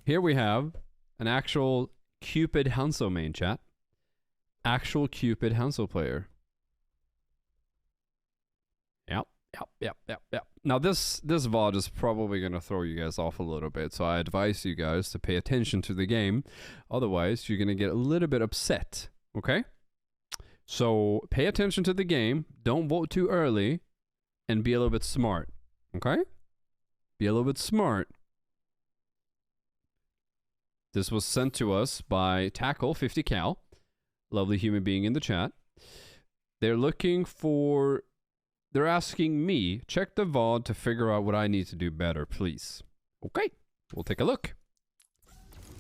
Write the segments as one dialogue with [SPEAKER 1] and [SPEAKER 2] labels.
[SPEAKER 1] here we have an actual Cupid Hanzo main, chat. Actual Cupid Hanzo player. Yep. Now this VoD is probably going to throw you guys off a little bit, so I advise you guys to pay attention to the game. Otherwise, you're going to get a little bit upset, okay? So pay attention to the game, don't vote too early, and be a little bit smart, okay? Be a little bit smart. This was sent to us by Tackle 50 Cal, lovely human being in the chat. They're looking for... They're asking me, check the VoD to figure out what I need to do better, please. Okay, we'll take a look.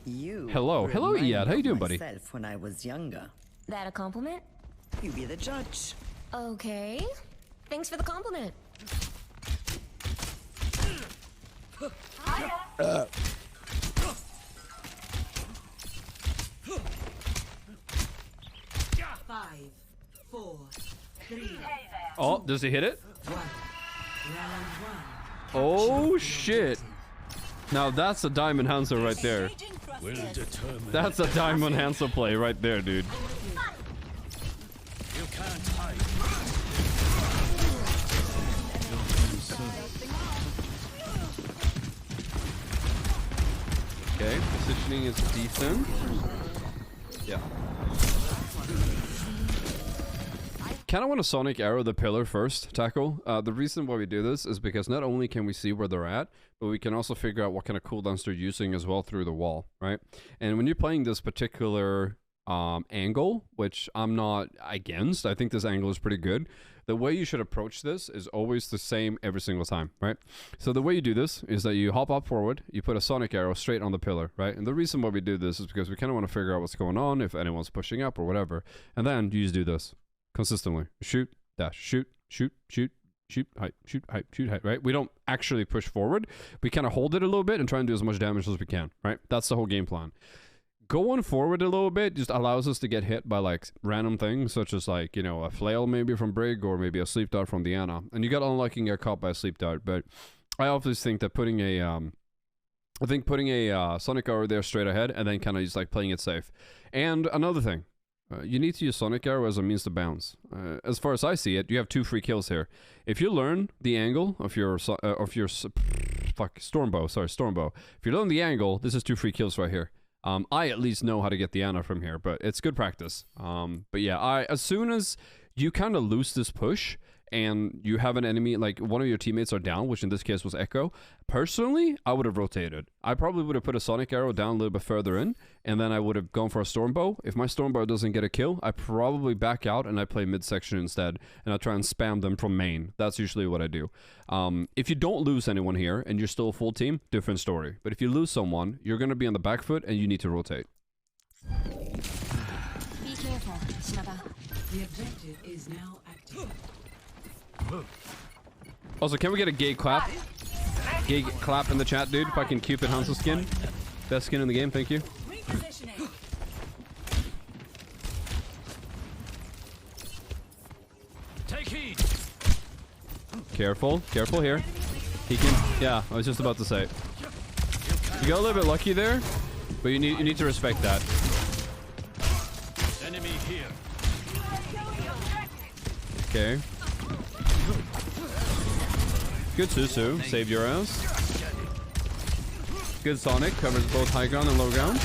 [SPEAKER 1] Hello, Iyad. How you doing, buddy?
[SPEAKER 2] When I was younger.
[SPEAKER 3] That a compliment?
[SPEAKER 2] You be the judge.
[SPEAKER 3] Okay. Thanks for the compliment.
[SPEAKER 4] 5, 4, 3.
[SPEAKER 1] Oh, does he hit it?
[SPEAKER 4] 1. Round 1.
[SPEAKER 1] Oh shit! Now that's a Diamond Hanzo right there. That's a Diamond Hanzo play right there, dude.
[SPEAKER 5] You can't hide.
[SPEAKER 1] Okay, positioning is decent. Yeah. Kind of want to Sonic Arrow the pillar first, Tackle. The reason why we do this is because not only can we see where they're at, but we can also figure out what kind of cooldowns they're using as well through the wall, right? And when you're playing this particular angle, which I'm not against, I think this angle is pretty good. The way you should approach this is always the same every single time, right? So the way you do this is that you hop up forward, you put a Sonic Arrow straight on the pillar, right? And the reason why we do this is because we kind of want to figure out what's going on, if anyone's pushing up or whatever. And then you just do this consistently. Shoot, dash, shoot, shoot, shoot, shoot, height, shoot, height, shoot, height, right? We don't actually push forward. We kind of hold it a little bit and try and do as much damage as we can, right? That's the whole game plan. Going forward a little bit just allows us to get hit by like random things, such as like, you know, a flail maybe from Brig or maybe a sleep dart from Diana. And you got unlucky and get caught by a sleep dart. But I obviously think that putting a Sonic Arrow there straight ahead and then kind of just like playing it safe. And another thing, you need to use Sonic Arrow as a means to bounce. As far as I see it, you have 2 free kills here. If you learn the angle of your Stormbow. If you learn the angle, this is 2 free kills right here. I at least know how to get the Ana from here, but it's good practice. But yeah, as soon as you kind of lose this push and you have an enemy, like one of your teammates are down, which in this case was Echo, personally, I would have rotated. I probably would have put a Sonic Arrow down a little bit further in, and then I would have gone for a Stormbow. If my Stormbow doesn't get a kill, I probably back out and I play midsection instead, and I try and spam them from main. That's usually what I do. If you don't lose anyone here, and you're still a full team, different story. But if you lose someone, you're going to be on the back foot, and you need to rotate.
[SPEAKER 3] Be careful, Shinaba.
[SPEAKER 4] The objective is now active.
[SPEAKER 1] Also, can we get a gay clap? Gay clap in the chat, dude. Fucking Cupid Hanzo skin. Best skin in the game, thank you.
[SPEAKER 5] Take heed.
[SPEAKER 1] Careful, careful here. He can, yeah, I was just about to say. You got a little bit lucky there, but you need to respect that.
[SPEAKER 5] Enemy here.
[SPEAKER 1] Okay. Good Susu, saved your ass. Good Sonic, covers both high ground and low ground.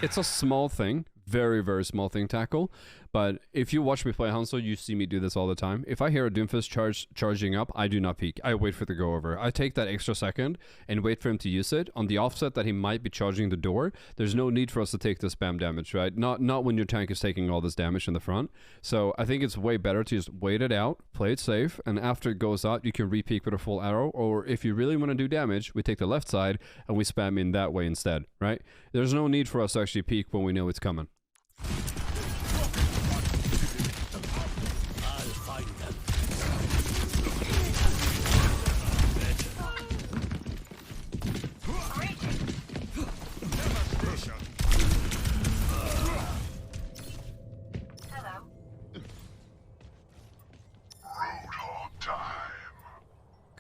[SPEAKER 1] It's a small thing, very, very small thing, Tackle. But if you watch me play Hanzo, you see me do this all the time. If I hear a Doomfist charging up, I do not peek. I wait for it to go over. I take that extra second and wait for him to use it. On the offset that he might be charging the door, there's no need for us to take the spam damage, right? Not when your tank is taking all this damage in the front. So I think it's way better to just wait it out, play it safe, and after it goes out, you can re-peek with a full arrow. Or if you really want to do damage, we take the left side and we spam in that way instead, right? There's no need for us to actually peek when we know it's coming.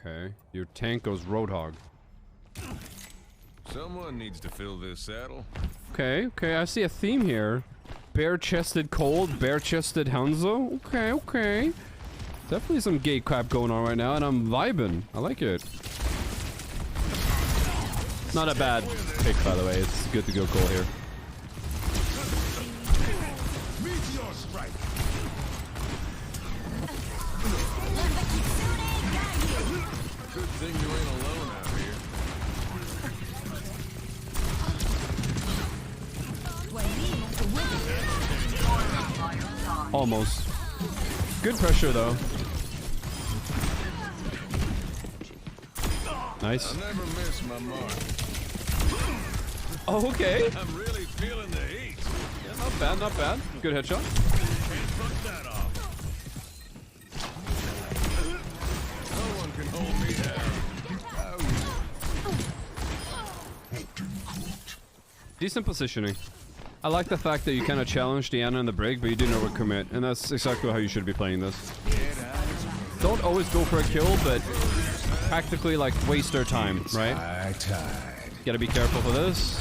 [SPEAKER 1] Okay. Your tank goes Roadhog.
[SPEAKER 5] Someone needs to fill this saddle.
[SPEAKER 1] Okay, okay, I see a theme here. Bare-chested Cold, bare-chested Hanzo. Okay, okay. Definitely some gay crap going on right now, and I'm vibing. I like it. Not a bad pick, by the way. It's good to go Cole here.
[SPEAKER 5] Meteor strike. Good thing you ain't alone out here.
[SPEAKER 1] Almost. Good pressure, though. Nice.
[SPEAKER 5] I never miss my mark.
[SPEAKER 1] Oh, okay.
[SPEAKER 5] I'm really feeling the heat.
[SPEAKER 1] Yeah, not bad, not bad. Good headshot.
[SPEAKER 5] Can't put that off. No one can hold me down.
[SPEAKER 1] Decent positioning. I like the fact that you kind of challenge the Ana in the break, but you didn't overcommit, and that's exactly how you should be playing this. Don't always go for a kill, but practically like waste their time, right? Gotta be careful for this.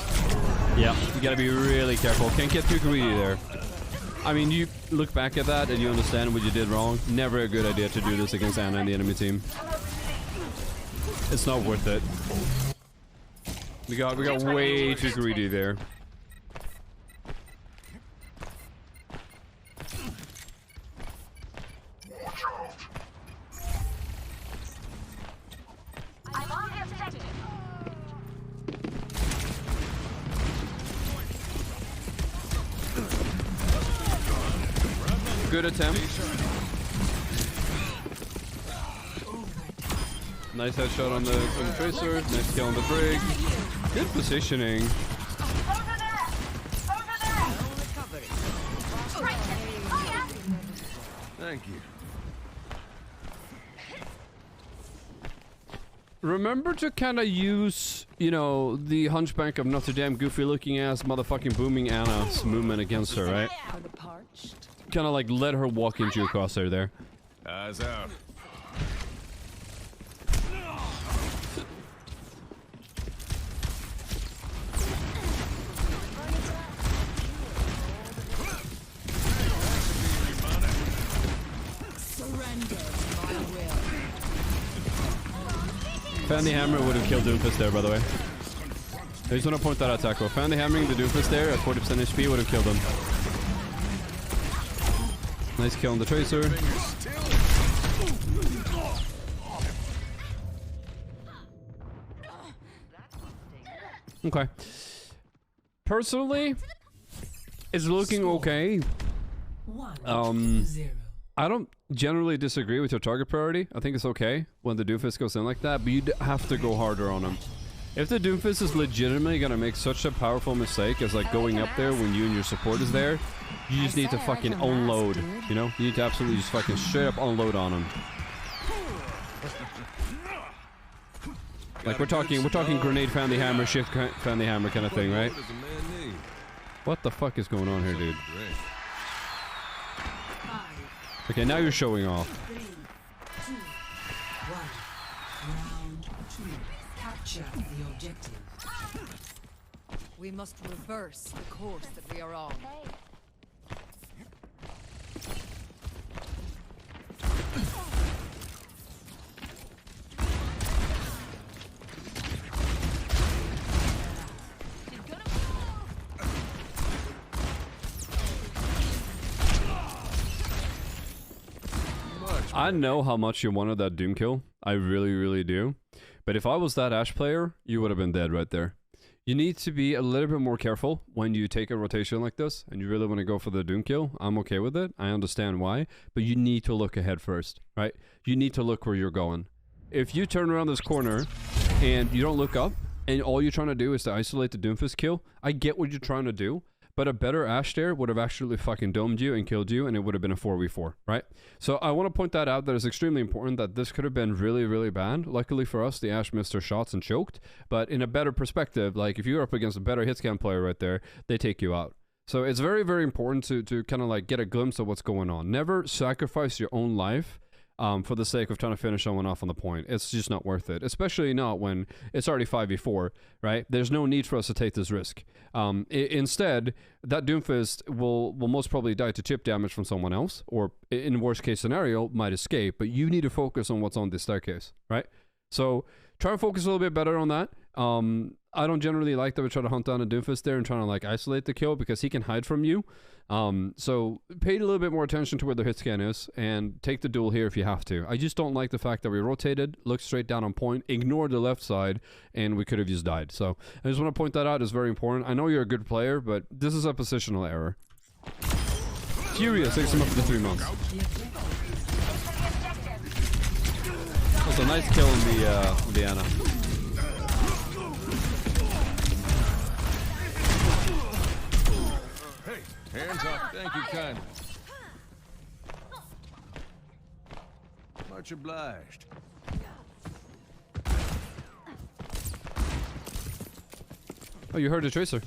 [SPEAKER 1] Yeah, you gotta be really careful. Can't get too greedy there. I mean, you look back at that and you understand what you did wrong. Never a good idea to do this against Ana and the enemy team. It's not worth it. We got way too greedy there. Good attempt. Nice headshot on the tracer. Nice kill on the brig. Good positioning.
[SPEAKER 5] Thank you.
[SPEAKER 1] Remember to kind of use, you know, the Hunchback of Notre Dame goofy looking ass motherfucking booming Ana's movement against her, right? Kind of like let her walk into your crosshair there.
[SPEAKER 5] Eyes out.
[SPEAKER 1] Found the hammer would have killed Doomfist there, by the way. I just want to point that out, Taco. Found the hammering the Doomfist there at 40% HP would have killed him. Nice kill on the tracer. Okay. Personally, it's looking okay.
[SPEAKER 4] 1-0.
[SPEAKER 1] I don't generally disagree with your target priority. I think it's okay when the Doomfist goes in like that, but you have to go harder on him. If the Doomfist is legitimately gonna make such a powerful mistake as like going up there when you and your support is there, you just need to fucking unload, you know? You need to absolutely just fucking straight up unload on him. Like we're talking grenade found the hammer, shift found the hammer kind of thing, right? What the fuck is going on here, dude? Okay, now you're showing off.
[SPEAKER 4] 3, 2, 1. Round 2. Capture the objective.
[SPEAKER 6] We must reverse the course that we are on.
[SPEAKER 1] I know how much you wanted that Doom kill. I really, really do. But if I was that Ashe player, you would have been dead right there. You need to be a little bit more careful when you take a rotation like this, and you really want to go for the Doom kill. I'm okay with it. I understand why. But you need to look ahead first, right? You need to look where you're going. If you turn around this corner, and you don't look up, and all you're trying to do is to isolate the Doomfist kill, I get what you're trying to do. But a better Ashe there would have actually fucking domed you and killed you, and it would have been a 4v4, right? So I want to point that out, that it's extremely important that this could have been really, really bad. Luckily for us, the Ashe missed her shots and choked. But in a better perspective, like if you're up against a better hitscan player right there, they take you out. So it's very, very important to kind of like get a glimpse of what's going on. Never sacrifice your own life for the sake of trying to finish someone off on the point. It's just not worth it, especially not when it's already 5v4, right? There's no need for us to take this risk. Instead, that Doomfist will most probably die to chip damage from someone else, or in worst case scenario, might escape, but you need to focus on what's on this staircase, right? So try and focus a little bit better on that. I don't generally like that we try to hunt down a Doomfist there and trying to like isolate the kill because he can hide from you. So pay a little bit more attention to where the hit scan is and take the duel here if you have to. I just don't like the fact that we rotated, looked straight down on point, ignored the left side, and we could have just died. So I just want to point that out. It's very important. I know you're a good player, but this is a positional error. Furious takes him up to 3 months. That's a nice kill in the Ana.
[SPEAKER 5] Hands up. Thank you, kind. Much obliged.
[SPEAKER 1] Oh, you heard the tracer.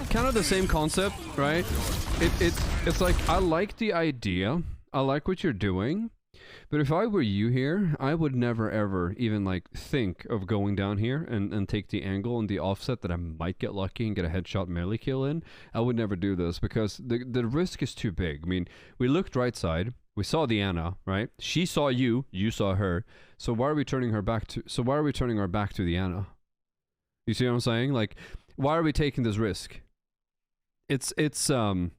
[SPEAKER 1] Kind of the same concept, right? It's like, I like the idea. I like what you're doing. But if I were you here, I would never ever even like think of going down here and take the angle and the offset that I might get lucky and get a headshot melee kill in. I would never do this because the risk is too big. I mean, we looked right side, we saw the Ana, right? She saw you, you saw her. So why are we turning our back to the Ana? You see what I'm saying? Like, why are we taking this risk? It's a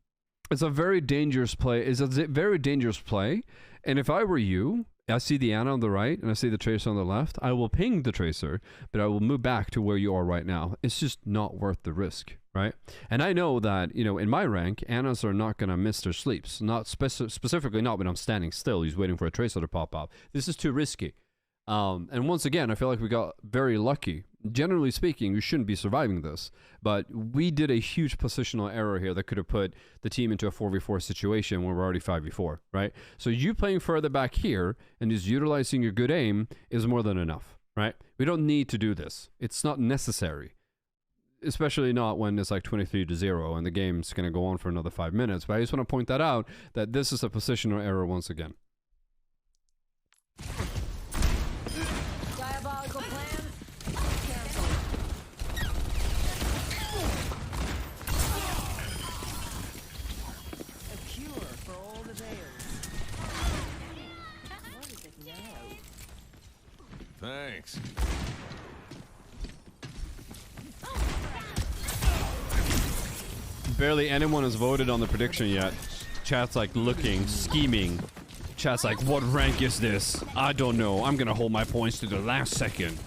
[SPEAKER 1] very dangerous play. It's a very dangerous play. And if I were you, I see the Ana on the right and I see the tracer on the left, I will ping the tracer, but I will move back to where you are right now. It's just not worth the risk, right? And I know that, you know, in my rank, Anas are not going to miss their sleeps. Not specifically not when I'm standing still. He's waiting for a tracer to pop up. This is too risky. And once again, I feel like we got very lucky. Generally speaking, we shouldn't be surviving this, but we did a huge positional error here that could have put the team into a 4v4 situation when we're already 5v4, right? So you playing further back here and just utilizing your good aim is more than enough, right? We don't need to do this. It's not necessary, especially not when it's like 23-0 and the game's going to go on for another 5 minutes. But I just want to point that out, that this is a positional error once again.
[SPEAKER 6] Diabolical plan. Cancel. A cure for all the veils. What is it now?
[SPEAKER 5] Thanks.
[SPEAKER 1] Barely anyone has voted on the prediction yet. Chat's like looking, scheming. Chat's like, what rank is this? I don't know. I'm gonna hold my points to the last second.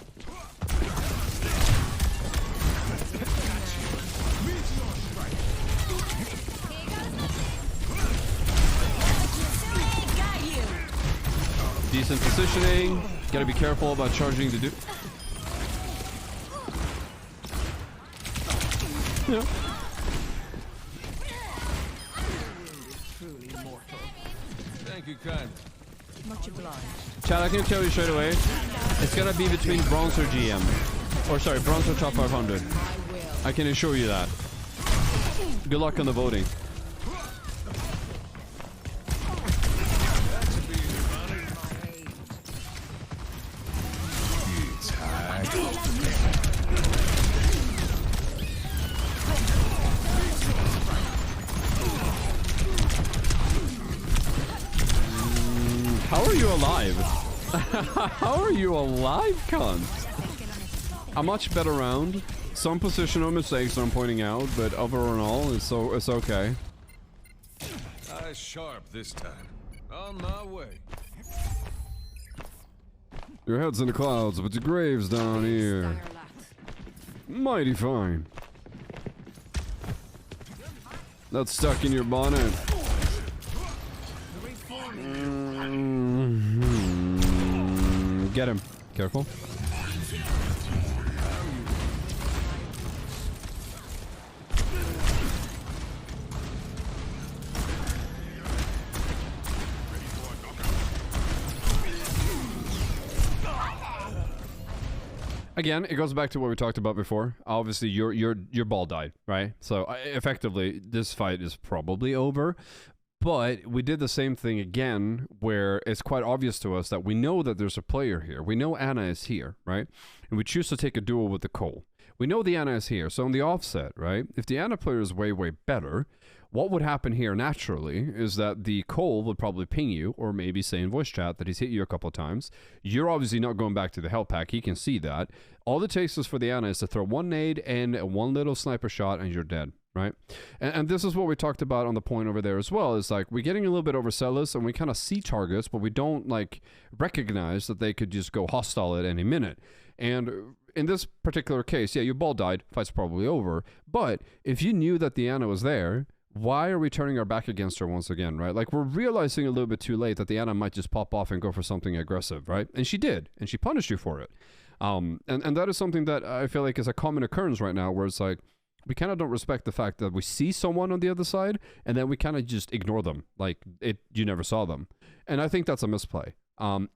[SPEAKER 1] Decent positioning. Gotta be careful about charging the Yeah.
[SPEAKER 5] Thank you, kind.
[SPEAKER 6] Much obliged.
[SPEAKER 1] Chat, I can tell you straight away. It's gonna be between bronze or GM. Or sorry, bronze or top 500. I can assure you that. Good luck on the voting. How are you alive? How are you alive, cunt? A much better round. Some positional mistakes I'm pointing out, but overall, it's okay.
[SPEAKER 5] Eyes sharp this time. On my way.
[SPEAKER 1] Your head's in the clouds, but your grave's down here. Mighty fine. That's stuck in your bonnet. Get him. Careful. Again, it goes back to what we talked about before. Obviously, your ball died, right? So effectively, this fight is probably over. But we did the same thing again, where it's quite obvious to us that we know that there's a player here. We know Anna is here, right? And we choose to take a duel with the Cole. We know the Anna is here, so on the offset, right? If the Anna player is way, way better, what would happen here naturally is that the Cole would probably ping you, or maybe say in voice chat that he's hit you a couple of times. You're obviously not going back to the health pack. He can see that. All it takes is for the Anna is to throw one nade and one little sniper shot and you're dead, right? And this is what we talked about on the point over there as well. Is like we're getting a little bit overzealous and we kind of see targets, but we don't like recognize that they could just go hostile at any minute. And in this particular case, yeah, your ball died. Fight's probably over. But if you knew that the Anna was there, why are we turning our back against her once again, right? Like, we're realizing a little bit too late that the Anna might just pop off and go for something aggressive, right? And she did, and she punished you for it. And that is something that I feel like is a common occurrence right now, where it's like, we kind of don't respect the fact that we see someone on the other side, and then we kind of just ignore them, like you never saw them. And I think that's a misplay.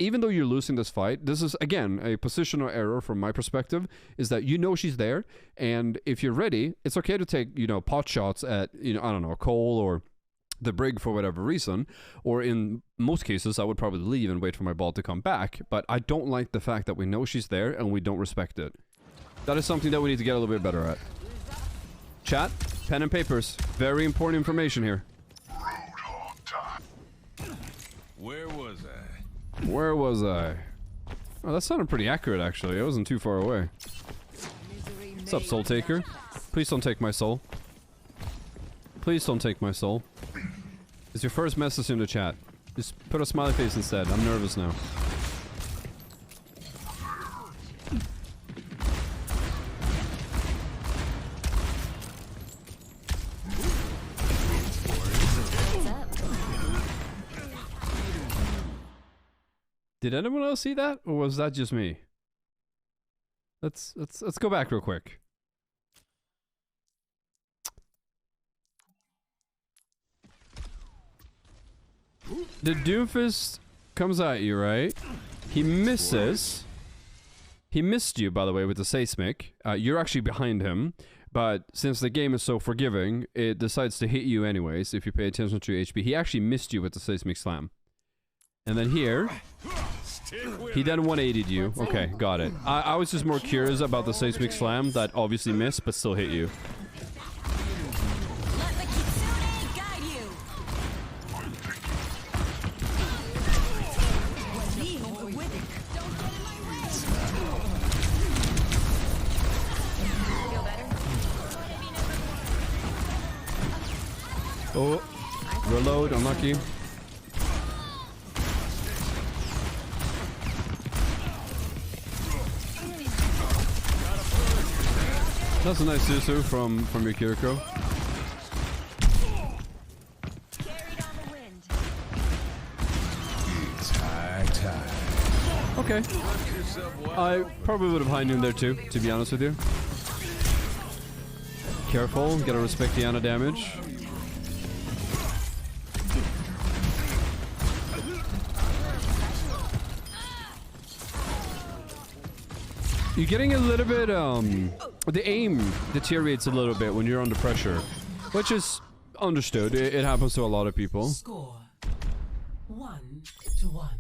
[SPEAKER 1] Even though you're losing this fight, this is, again, a positional error from my perspective, is that you know she's there, and if you're ready, it's okay to take, pot shots at, I don't know, a Cole or the Brig for whatever reason, or in most cases, I would probably leave and wait for my ball to come back, but I don't like the fact that we know she's there and we don't respect it. That is something that we need to get a little bit better at. Chat, pen and papers, very important information here.
[SPEAKER 5] Where was I?
[SPEAKER 1] Where was I? Oh, that sounded pretty accurate, actually. I wasn't too far away. What's up, Soul Taker? Please don't take my soul. Please don't take my soul. It's your first message in the chat. Just put a smiley face instead. I'm nervous now. Did anyone else see that, or was that just me? Let's go back real quick. The Doomfist comes at you, right? He misses. He missed you, by the way, with the seismic. You're actually behind him, but since the game is so forgiving, it decides to hit you anyways. If you pay attention to your HP, he actually missed you with the seismic slam. And then here, he then 180'd you. Okay, got it. I was just more curious about the seismic slam that obviously missed, but still hit you.
[SPEAKER 3] Let the Kitsune guide you. Feel better?
[SPEAKER 1] Oh, reload, unlucky. That's a nice Susu from your Kiriko.
[SPEAKER 3] Carried on the wind.
[SPEAKER 5] It's high time.
[SPEAKER 1] Okay. I probably would have high noon there too, to be honest with you. Careful, gotta respect the Ana damage. You're getting a little bit, the aim deteriorates a little bit when you're under pressure, which is understood. It happens to a lot of people.
[SPEAKER 4] Score 1-1.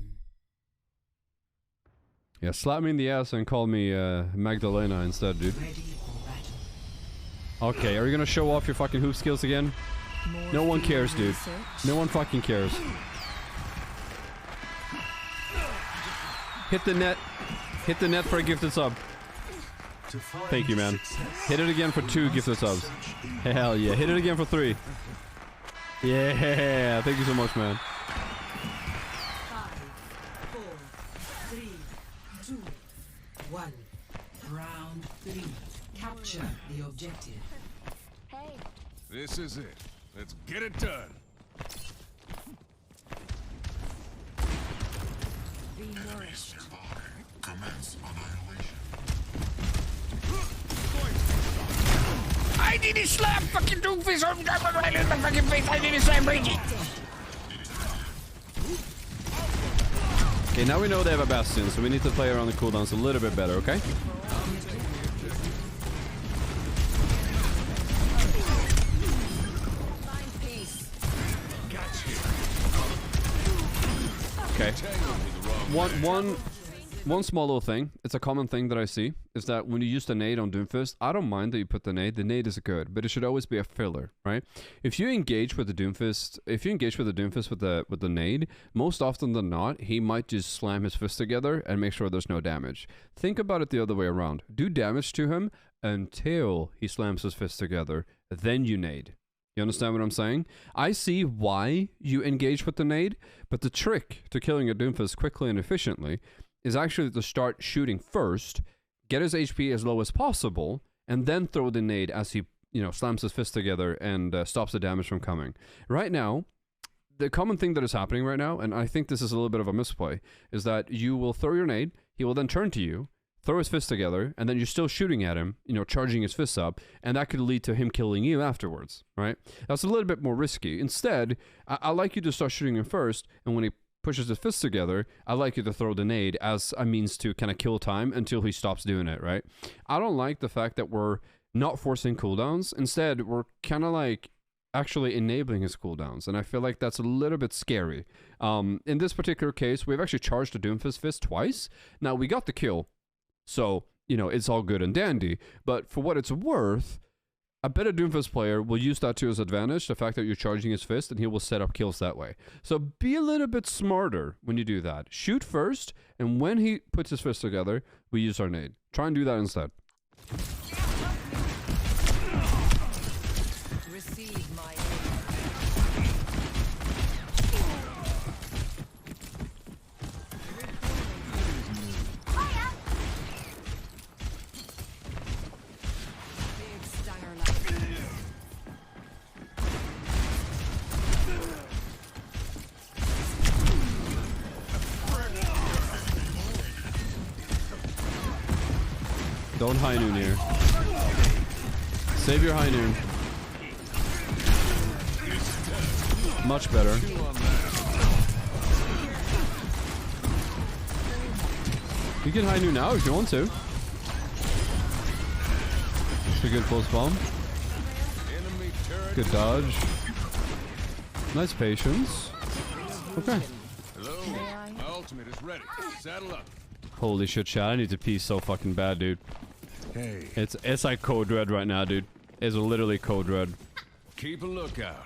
[SPEAKER 1] Yeah, slap me in the ass and call me Magdalena instead, dude.
[SPEAKER 4] Ready for battle.
[SPEAKER 1] Okay, are you gonna show off your fucking hoop skills again? No one cares, dude. No one fucking cares. Hit the net. Hit the net for a gifted sub. Thank you, man. Hit it again for 2 gifted subs. Hell yeah. Hit it again for 3. Yeah. Thank you so much, man.
[SPEAKER 4] 5, 4, 3, 2, 1. Round 3. Capture the objective.
[SPEAKER 3] Hey,
[SPEAKER 5] This is it. Let's get it done.
[SPEAKER 6] Be nourished.
[SPEAKER 5] Commence annihilation.
[SPEAKER 7] I need to slap fucking Doomfist on my fucking face. I need to slap Reggie.
[SPEAKER 1] Okay, now we know they have a Bastion, so we need to play around the cooldowns a little bit better, okay?
[SPEAKER 3] Find peace.
[SPEAKER 1] Okay. One small little thing, it's a common thing that I see, is that when you use the nade on Doomfist, I don't mind that you put the nade is good, but it should always be a filler, right? If you engage with the Doomfist, with the nade, most often than not, he might just slam his fist together and make sure there's no damage. Think about it the other way around. Do damage to him until he slams his fist together, then you nade. You understand what I'm saying? I see why you engage with the nade, but the trick to killing a Doomfist quickly and efficiently is actually to start shooting first, get his HP as low as possible, and then throw the nade as he, slams his fist together and stops the damage from coming. Right now, the common thing that is happening right now, and I think this is a little bit of a misplay, is that you will throw your nade, he will then turn to you, throw his fist together, and then you're still shooting at him, charging his fists up, and that could lead to him killing you afterwards, right? That's a little bit more risky. Instead, I like you to start shooting him first, and when he pushes his fists together, I like you to throw the nade as a means to kind of kill time until he stops doing it, right? I don't like the fact that we're not forcing cooldowns. Instead, we're kind of like actually enabling his cooldowns, and I feel like that's a little bit scary. In this particular case, we've actually charged the Doomfist fist twice. Now, we got the kill, so, it's all good and dandy, but for what it's worth, a better Doomfist player will use that to his advantage, the fact that you're charging his fist, and he will set up kills that way. So be a little bit smarter when you do that. Shoot first, and when he puts his fist together, we use our nade. Try and do that instead.
[SPEAKER 6] Receive my big stanger light.
[SPEAKER 1] Don't high noon here. Save your high noon. Much better. You can high noon now if you want to. It's a good close bomb. Good dodge. Nice patience. Okay.
[SPEAKER 5] Hello. My ultimate is ready. Saddle up.
[SPEAKER 1] Holy shit, chat. I need to pee so fucking bad, dude.
[SPEAKER 5] Hey.
[SPEAKER 1] It's like code red right now, dude. It's literally code red.
[SPEAKER 5] Keep a lookout.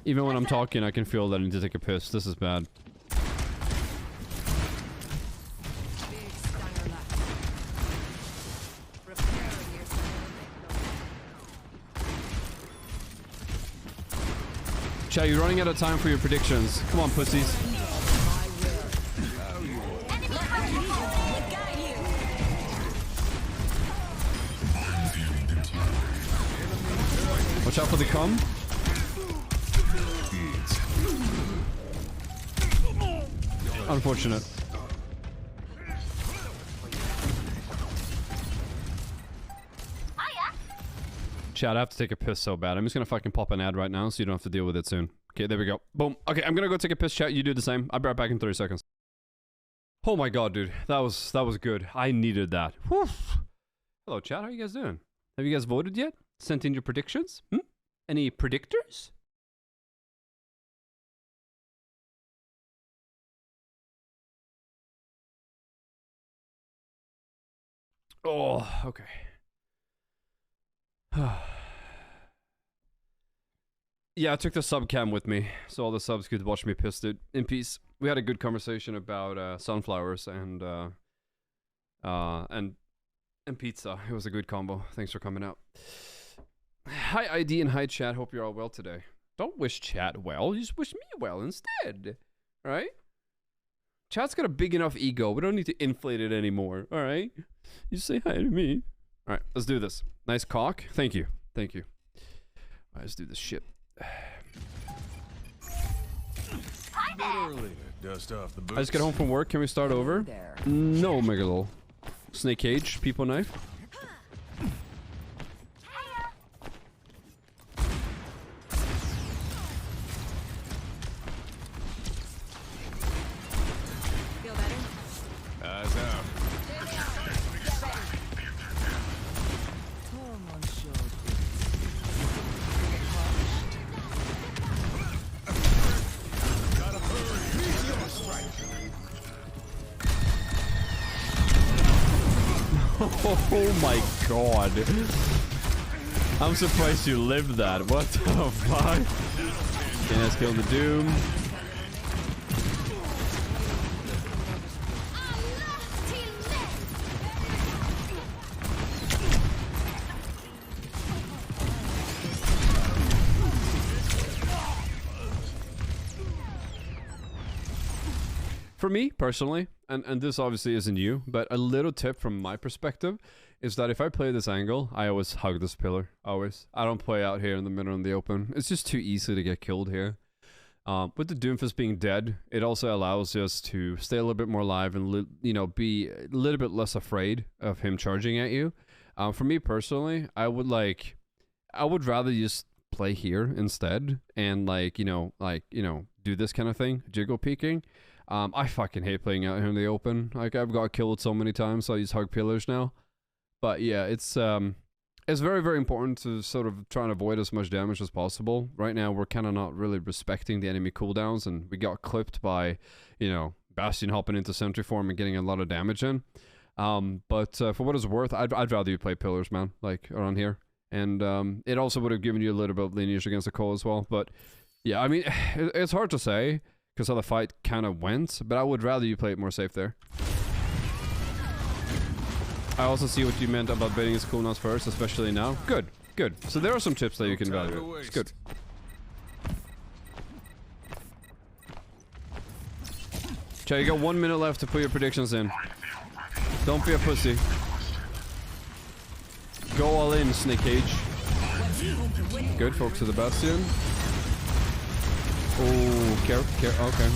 [SPEAKER 1] Even when I'm talking, I can feel that I need to take a piss. This is bad.
[SPEAKER 6] Big stanger light. Preparing yourself.
[SPEAKER 1] Chat, you're running out of time for your predictions. Come on, pussies. Watch out for the cum. Unfortunate. Chat, I have to take a piss so bad. I'm just gonna fucking pop an ad right now so you don't have to deal with it soon. Okay, there we go. Boom. Okay, I'm gonna go take a piss, chat. You do the same. I'll be right back in 30 seconds. Oh my god, dude. That was good. I needed that. Whew. Hello, chat. How you guys doing? Have you guys voted yet? Sent in your predictions? Any predictors? Oh, okay. Yeah, I took the sub cam with me, so all the subs could watch me piss, dude. In peace. We had a good conversation about sunflowers and pizza. It was a good combo. Thanks for coming out. Hi ID and hi chat. Hope you're all well today. Don't wish chat well. You just wish me well instead. All right? Chat's got a big enough ego. We don't need to inflate it anymore. All right? You say hi to me. All right, let's do this. Nice cock. Thank you. Thank you. All right, let's do this shit.
[SPEAKER 5] Early to dust off the boots.
[SPEAKER 1] I just got home from work. Can we start over?
[SPEAKER 6] There.
[SPEAKER 1] No, Megalol. Snake cage. People knife.
[SPEAKER 6] Feel better?
[SPEAKER 5] Eyes out.
[SPEAKER 1] Oh my god. I'm surprised you lived that. What the fuck? Okay, let's kill the Doom. For me, personally, and this obviously isn't you, but a little tip from my perspective is that if I play this angle, I always hug this pillar. Always. I don't play out here in the middle in the open. It's just too easy to get killed here. With the Doomfist being dead, it also allows us to stay a little bit more alive and, you know, be a little bit less afraid of him charging at you. For me personally, I would rather just play here instead and do this kind of thing, jiggle peeking. I fucking hate playing out here in the open. Like, I've got killed so many times, so I use hug pillars now. But yeah, it's very, very important to sort of try and avoid as much damage as possible. Right now, we're kind of not really respecting the enemy cooldowns, and we got clipped by, you know, Bastion hopping into sentry form and getting a lot of damage in. But for what it's worth, I'd rather you play pillars, man, like around here. And it also would have given you a little bit of lineage against the Cole as well. But yeah, I mean, it's hard to say because how the fight kind of went, but I would rather you play it more safe there. I also see what you meant about baiting his cooldowns first, especially now. Good, good. So there are some tips that you can evaluate. It's good. Okay, you got 1 minute left to put your predictions in. Don't be a pussy. Go all in, Snake Cage. Good, focus to the Bastion. Oh, care, okay.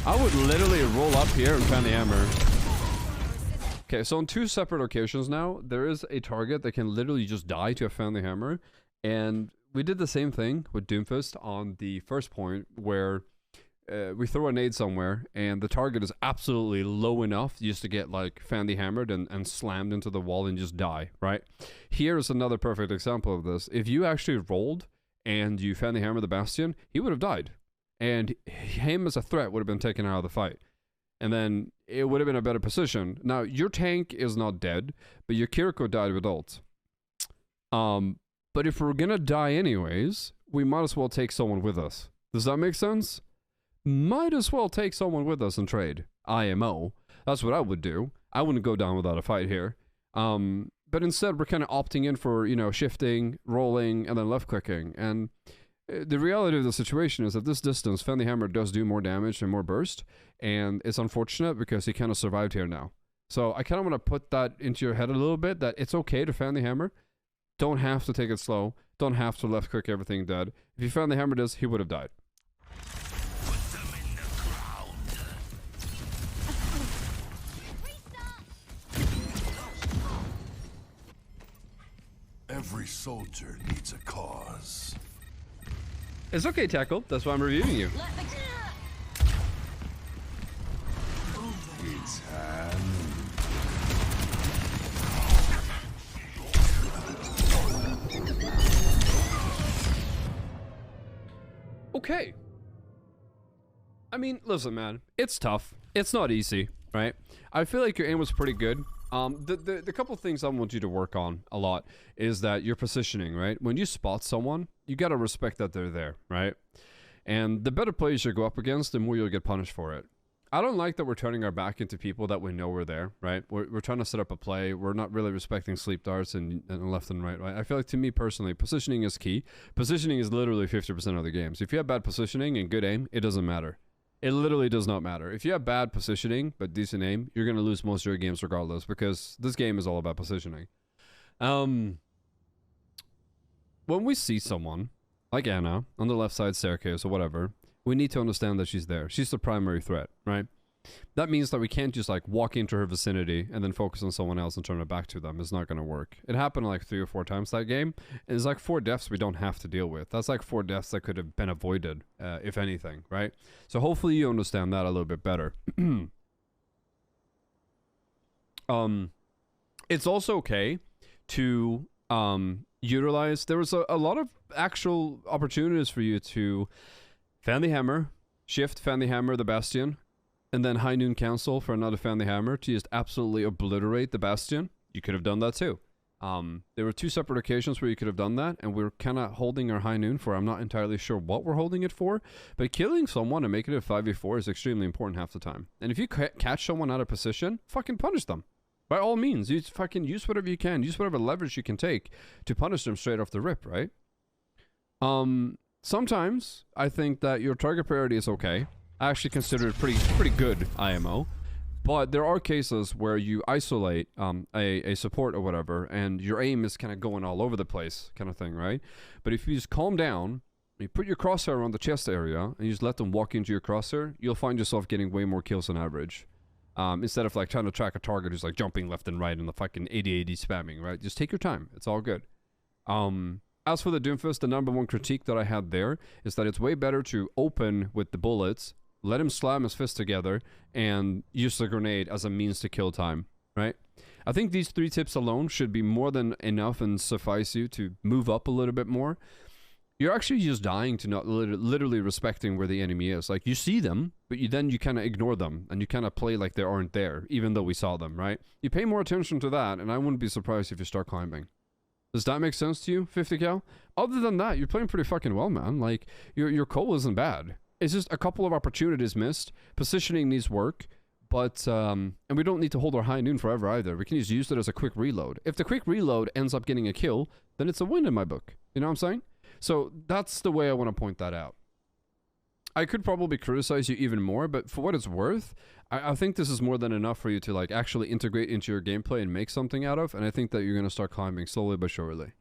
[SPEAKER 1] I would literally roll up here and fan the hammer. Okay, so on 2 separate occasions now, there is a target that can literally just die to a fan the hammer. And we did the same thing with Doomfist on the first point where we throw a nade somewhere and the target is absolutely low enough just to get like Fandy hammered and slammed into the wall and just die, right? Here is another perfect example of this. If you actually rolled and you Fandy hammer the Bastion, he would have died. And him as a threat would have been taken out of the fight. And then it would have been a better position. Now, your tank is not dead, but your Kiriko died with ult. But if we're gonna die anyways, we might as well take someone with us. Does that make sense? Might as well take someone with us and trade. IMO. That's what I would do. I wouldn't go down without a fight here. But instead, we're kind of opting in for, you know, shifting, rolling, and then left-clicking. And the reality of the situation is at this distance, Fan the Hammer does do more damage and more burst. And it's unfortunate because he kind of survived here now. So I kind of want to put that into your head a little bit, that it's okay to Fan the Hammer. Don't have to take it slow. Don't have to left-click everything dead. If you Fan the Hammer this, he would have died.
[SPEAKER 5] Every soldier needs a cause.
[SPEAKER 1] It's okay, Tackle. That's why I'm reviewing you.
[SPEAKER 5] It's hand.
[SPEAKER 1] Okay. I mean, listen, man. It's tough. It's not easy, right? I feel like your aim was pretty good. The couple things I want you to work on a lot is that your positioning, right? When you spot someone, you gotta respect that they're there, right? And the better players you go up against, the more you'll get punished for it. I don't like that we're turning our back into people that we know are there, right? We're trying to set up a play. We're not really respecting sleep darts and left and right? I feel like, to me personally, positioning is key. Positioning is literally 50% of the games. If you have bad positioning and good aim, it doesn't matter. It literally does not matter. If you have bad positioning but decent aim, you're going to lose most of your games regardless, because this game is all about positioning. When we see someone, like Anna, on the left side staircase or whatever, we need to understand that she's there. She's the primary threat, right? That means that we can't just like walk into her vicinity and then focus on someone else and turn it back to them. It's not going to work. It happened like 3 or 4 times that game. And it's like 4 deaths we don't have to deal with. That's like 4 deaths that could have been avoided, if anything, right? So hopefully you understand that a little bit better. It's also okay to utilize... There was a lot of actual opportunities for you to fan the hammer, shift, fan the hammer, the bastion, and then high noon cancel for another fan the hammer to just absolutely obliterate the bastion, you could have done that too. There were 2 separate occasions where you could have done that, and we're kind of holding our high noon for, I'm not entirely sure what we're holding it for, but killing someone and making it a 5v4 is extremely important half the time. And if you catch someone out of position, fucking punish them. By all means, use whatever you can, use whatever leverage you can take to punish them straight off the rip, right? Sometimes I think that your target priority is okay. I actually consider it pretty good IMO. But there are cases where you isolate a support or whatever, and your aim is kind of going all over the place kind of thing, right? But if you just calm down, you put your crosshair on the chest area, and you just let them walk into your crosshair, you'll find yourself getting way more kills on average. Instead of like trying to track a target who's like jumping left and right and the fucking 80-80 spamming, right? Just take your time. It's all good. As for the Doomfist, the #1 critique that I had there is that it's way better to open with the bullets, let him slam his fist together, and use the grenade as a means to kill time, right? I think these 3 tips alone should be more than enough and suffice you to move up a little bit more. You're actually just dying to not literally respecting where the enemy is. Like, you see them, but then you kind of ignore them, and you kind of play like they aren't there, even though we saw them, right? You pay more attention to that, and I wouldn't be surprised if you start climbing. Does that make sense to you, 50 cal? Other than that, you're playing pretty fucking well, man. Like, your coal isn't bad. It's just a couple of opportunities missed. Positioning needs work, but and we don't need to hold our high noon forever either. We can just use it as a quick reload. If the quick reload ends up getting a kill, then it's a win in my book. You know what I'm saying? So that's the way I want to point that out. I could probably criticize you even more, but for what it's worth, I think this is more than enough for you to like actually integrate into your gameplay and make something out of, and I think that you're going to start climbing slowly but surely.